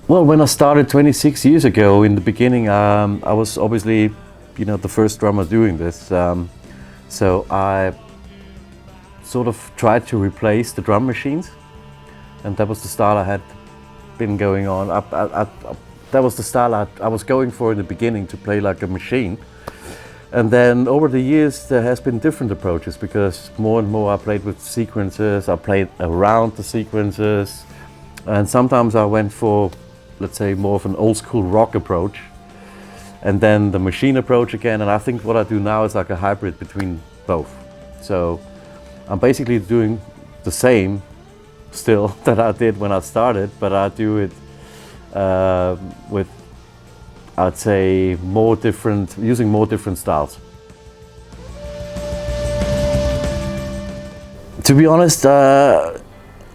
Well, when I started 26 years ago, in the beginning, I was obviously, the first drummer doing this. So I sort of tried to replace the drum machines, and that was the style I had been going on. That was the style I was going for in the beginning, to play like a machine. And then over the years there has been different approaches, because more and more I played with sequences, I played around the sequences, and sometimes I went for, let's say, more of an old school rock approach, and then the machine approach again. And I think what I do now is like a hybrid between both. So I'm basically doing the same still that I did when I started, but I do it with, I'd say, using more different styles. To be honest,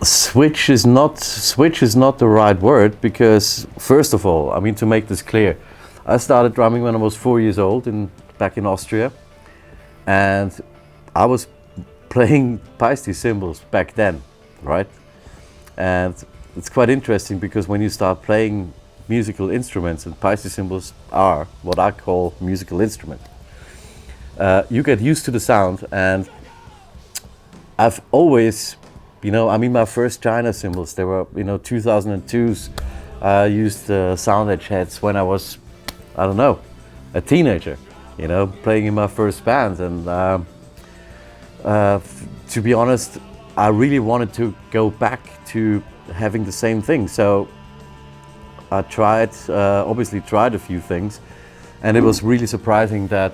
switch is not the right word, because first of all, I mean, to make this clear, I started drumming when I was 4 years old back in Austria, and I was playing Paiste cymbals back then, right? And it's quite interesting, because when you start playing musical instruments, and Paiste cymbals are what I call musical instrument, you get used to the sound. And I've always, my first China cymbals, they were 2002s. I used sound edge heads when I was, I don't know, a teenager, playing in my first band. And to be honest, I really wanted to go back to having the same thing. So I obviously tried a few things, and it was really surprising that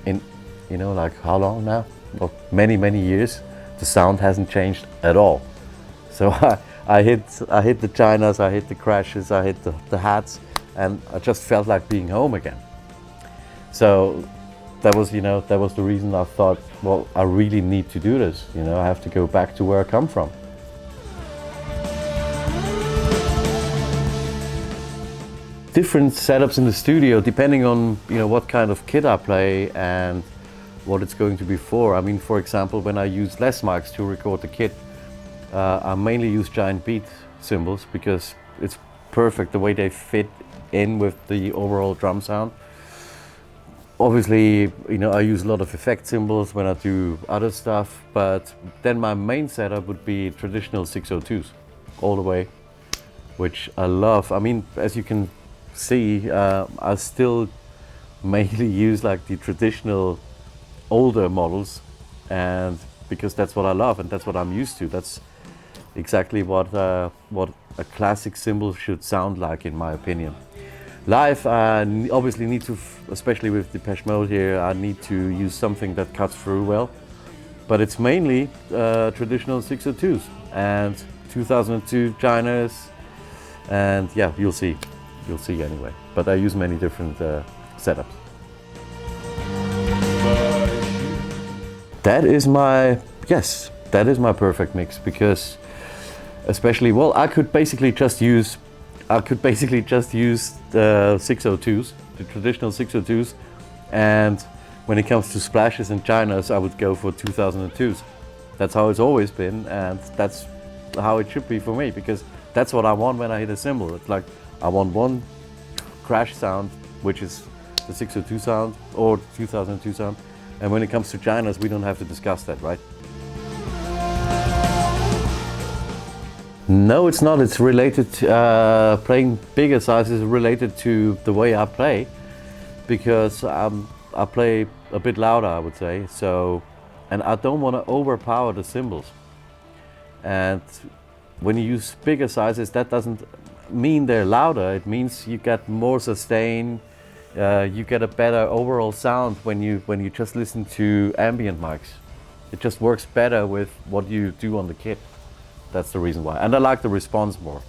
in, like how long now? Well, many, many years, the sound hasn't changed at all. So I hit the Chinas, I hit the crashes, I hit the hats, and I just felt like being home again. So that was the reason I thought, well, I really need to do this. I have to go back to where I come from. Different setups in the studio, depending on what kind of kit I play and what it's going to be for. I mean, for example, when I use less mics to record the kit, I mainly use giant beat cymbals, because it's perfect the way they fit in with the overall drum sound. Obviously, I use a lot of effect cymbals when I do other stuff, but then my main setup would be traditional 602s all the way, which I love. I mean, as you can see, I still mainly use like the traditional older models, and because that's what I love and that's what I'm used to. That's exactly what a classic cymbal should sound like, in my opinion. Live, I obviously need to, especially with Depeche Mode here, I need to use something that cuts through well, but it's mainly traditional 602s and 2002 Chinas, and yeah, you'll see anyway. But I use many different setups. That is my perfect mix, because especially, well, I could basically just use the 602s, the traditional 602s, and when it comes to splashes and Chinas, I would go for 2002s. That's how it's always been, and that's how it should be for me, because that's what I want when I hit a cymbal. It's like, I want one crash sound, which is the 602 sound or 2002 sound, and when it comes to Chinas, we don't have to discuss that, right? No, it's not. It's related to playing bigger sizes, related to the way I play, because I play a bit louder, I would say. So, and I don't want to overpower the cymbals. And when you use bigger sizes, that doesn't mean they're louder. It means you get more sustain. You get a better overall sound when you just listen to ambient mics. It just works better with what you do on the kit. That's the reason why. And I like the response more.